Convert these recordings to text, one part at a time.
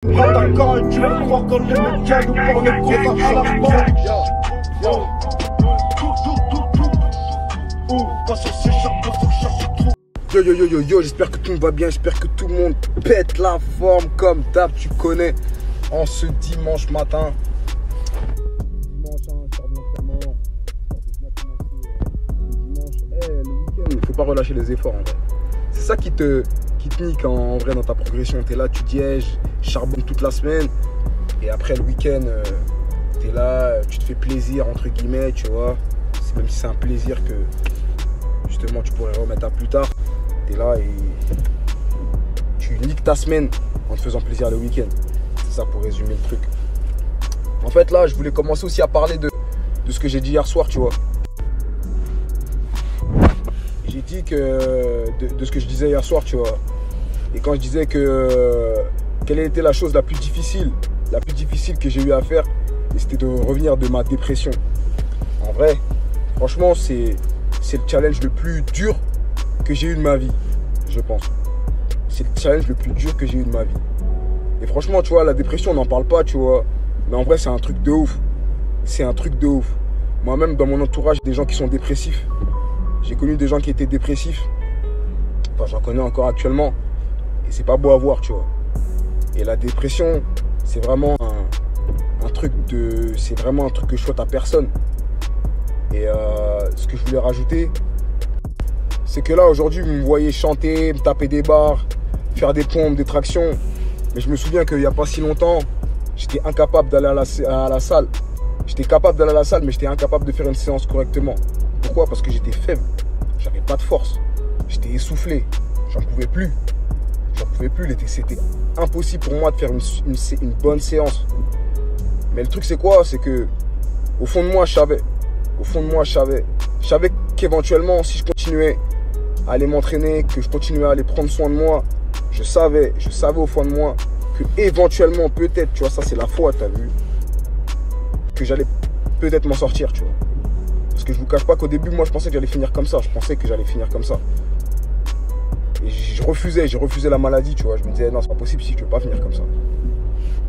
Prends ta gueule, tu vas croire qu'on les médias nous pour le compte à la banque. Yo, j'espère que tout le monde va bien, j'espère que tout le monde pète la forme comme d'hab, tu connais, en ce dimanche matin. Dimanche, sort de l'entraînement, le week-end, faut pas relâcher les efforts en vrai. C'est ça qui te nique en vrai dans ta progression. T'es là, tu dièges, charbonne toute la semaine, et après le week-end, t'es là, tu te fais plaisir entre guillemets, tu vois. Même si c'est un plaisir que justement tu pourrais remettre à plus tard. T'es là et tu niques ta semaine en te faisant plaisir le week-end. C'est ça pour résumer le truc. En fait là, je voulais commencer aussi à parler de ce que j'ai dit hier soir, tu vois. J'ai dit que de ce que je disais hier soir, tu vois. Et quand je disais que quelle était la chose la plus difficile que j'ai eu à faire, et c'était de revenir de ma dépression. En vrai, franchement, c'est le challenge le plus dur que j'ai eu de ma vie, je pense. C'est le challenge le plus dur que j'ai eu de ma vie. Et franchement, tu vois, la dépression, on n'en parle pas, tu vois. Mais en vrai, c'est un truc de ouf. C'est un truc de ouf. Moi-même, dans mon entourage, des gens qui sont dépressifs. J'ai connu des gens qui étaient dépressifs. Enfin, j'en connais encore actuellement. Et c'est pas beau à voir, tu vois. Et la dépression, c'est vraiment un truc que je souhaite à personne. Et ce que je voulais rajouter, c'est que là, aujourd'hui, vous me voyez chanter, me taper des barres, faire des pompes, des tractions. Mais je me souviens qu'il n'y a pas si longtemps, j'étais incapable d'aller à la salle. J'étais capable d'aller à la salle, mais j'étais incapable de faire une séance correctement. Pourquoi? Parce que j'étais faible. J'avais pas de force. J'étais essoufflé. J'en pouvais plus. C'était impossible pour moi de faire une bonne séance. Mais le truc, c'est quoi? C'est que, au fond de moi, je savais qu'éventuellement, si je continuais à aller m'entraîner, que je continuais à aller prendre soin de moi, je savais au fond de moi que éventuellement, peut-être, tu vois, ça c'est la foi, t'as vu, que j'allais peut-être m'en sortir, tu vois. Parce que je vous cache pas qu'au début, moi, je pensais que j'allais finir comme ça. Et je refusais la maladie, tu vois. Je me disais, non, c'est pas possible si tu veux pas finir comme ça.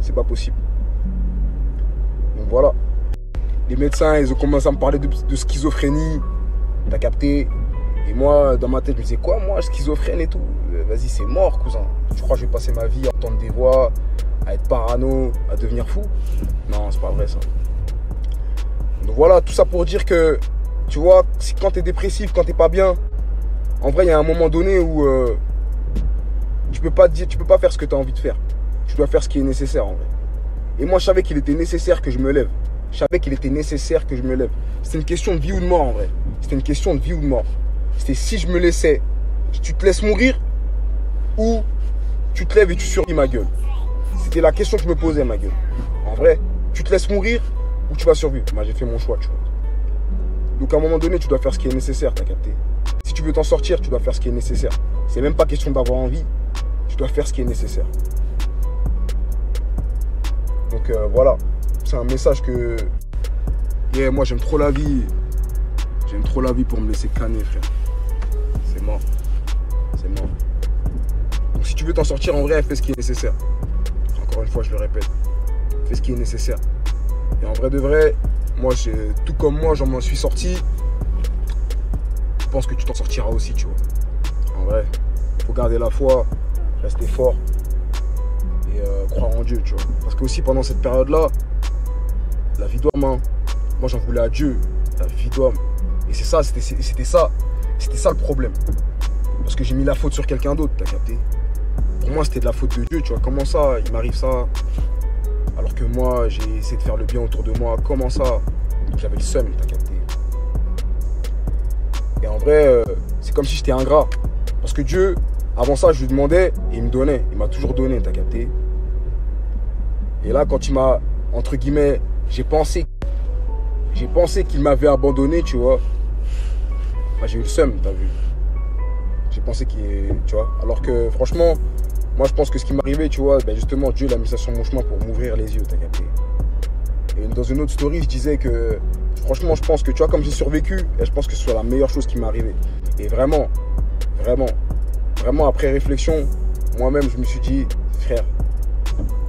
C'est pas possible. Donc voilà. Les médecins, ils ont commencé à me parler de schizophrénie. T'as capté? Et moi, dans ma tête, je me disais, quoi, moi, schizophrène et tout? Vas-y, c'est mort, cousin. Tu crois que je vais passer ma vie à entendre des voix, à être parano, à devenir fou? Non, c'est pas vrai, ça. Donc voilà, tout ça pour dire que, tu vois, quand t'es dépressif, quand t'es pas bien, en vrai, il y a un moment donné où tu peux pas faire ce que t'as envie de faire. Tu dois faire ce qui est nécessaire, en vrai. Et moi, je savais qu'il était nécessaire que je me lève. C'était une question de vie ou de mort, en vrai. C'était si je me laissais, tu te laisses mourir ou tu te lèves et tu survis, ma gueule. C'était la question que je me posais, ma gueule. En vrai, tu te laisses mourir ou tu vas survivre. Moi, j'ai fait mon choix, tu vois. Donc, à un moment donné, tu dois faire ce qui est nécessaire, t'as capté. Si tu veux t'en sortir, tu dois faire ce qui est nécessaire. C'est même pas question d'avoir envie. Tu dois faire ce qui est nécessaire. Donc, voilà. C'est un message que... Yeah, moi, j'aime trop la vie. J'aime trop la vie pour me laisser canner, frère. C'est mort. Donc, si tu veux t'en sortir, en vrai, fais ce qui est nécessaire. Encore une fois, je le répète. Fais ce qui est nécessaire. Et en vrai de vrai, moi, tout comme moi, j'en m'en suis sorti. Je pense que tu t'en sortiras aussi, tu vois. En vrai, il faut garder la foi, rester fort et croire en Dieu, tu vois. Parce que aussi, pendant cette période-là, la vie d'homme, hein, moi, j'en voulais à Dieu. La vie d'homme. Et c'est ça, c'était ça le problème. Parce que j'ai mis la faute sur quelqu'un d'autre, t'as capté. Pour moi, c'était de la faute de Dieu, tu vois. Comment ça, il m'arrive ça? Alors que moi, j'ai essayé de faire le bien autour de moi. Comment ça? J'avais le seum, t'as capté. Et en vrai, c'est comme si j'étais ingrat. Parce que Dieu, avant ça, je lui demandais et il me donnait. Il m'a toujours donné, t'as capté. Et là, quand il m'a, entre guillemets, j'ai pensé qu'il m'avait abandonné, tu vois. Bah, j'ai eu le seum, t'as vu. J'ai pensé tu vois. Alors que, franchement, moi, je pense que ce qui m'arrivait, tu vois, ben justement, Dieu l'a mis ça sur mon chemin pour m'ouvrir les yeux, t'as capté. Et dans une autre story, je disais que, franchement, je pense que, tu vois, comme j'ai survécu, et je pense que ce soit la meilleure chose qui m'est arrivée. Et vraiment, après réflexion, moi-même, je me suis dit, frère,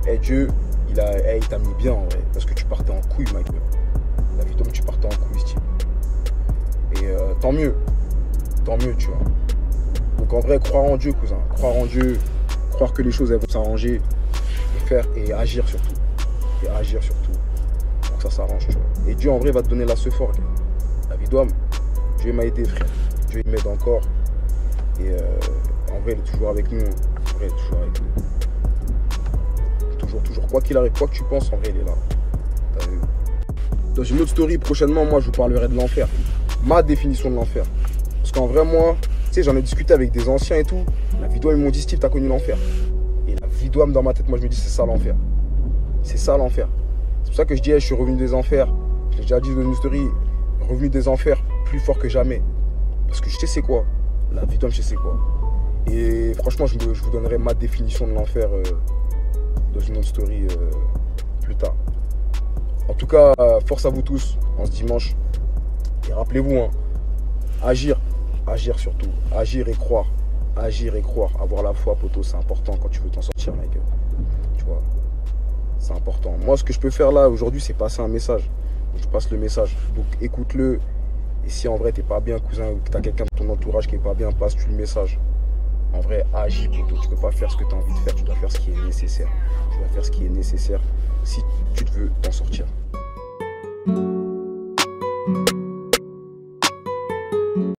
Et Dieu, il t'a mis bien en vrai. Parce que tu partais en couille, Michael. La vie d'homme, tu partais en couille, Steve. Et tant mieux. Tant mieux, tu vois. Donc en vrai, croire en Dieu, cousin. Croire en Dieu. Croire que les choses, elles vont s'arranger. Et faire et agir surtout. Et agir surtout. Pour que ça s'arrange, tu vois. Et Dieu, en vrai, va te donner la sephore, gars. La vie d'homme. Dieu m'a aidé, frère. Dieu, il m'aide encore. Et en vrai, il est toujours avec nous. En vrai, il est toujours avec nous. Toujours. Quoi qu'il arrive, quoi que tu penses, en vrai, il est là. T'as vu? Dans une autre story, prochainement, moi, je vous parlerai de l'enfer. Ma définition de l'enfer. Parce qu'en vrai, moi, tu sais, j'en ai discuté avec des anciens et tout. La vie d'homme, ils m'ont dit, Steve, t'as connu l'enfer. Et la vie d'homme, dans ma tête, moi, je me dis, c'est ça l'enfer. C'est ça l'enfer. C'est pour ça que je dis, je suis revenu des enfers. Je l'ai déjà dit dans une story, revenu des enfers plus fort que jamais. Parce que je sais c'est quoi. La vie d'homme, je sais c'est quoi. Et franchement, je vous donnerai ma définition de l'enfer dans une autre story plus tard. En tout cas, force à vous tous en ce dimanche. Et rappelez-vous, hein, agir surtout. Agir et croire. Agir et croire. Avoir la foi, poteau, c'est important quand tu veux t'en sortir, mec. Tu vois, c'est important. Moi, ce que je peux faire là aujourd'hui, c'est passer un message. Je passe le message. Donc écoute-le. Et si en vrai t'es pas bien, cousin, ou que t'as quelqu'un de ton entourage qui est pas bien, passe-tu le message. En vrai, agis, poteau. Tu peux pas faire ce que tu as envie de faire. Tu dois faire ce qui est nécessaire. Tu dois faire ce qui est nécessaire si tu veux t'en sortir.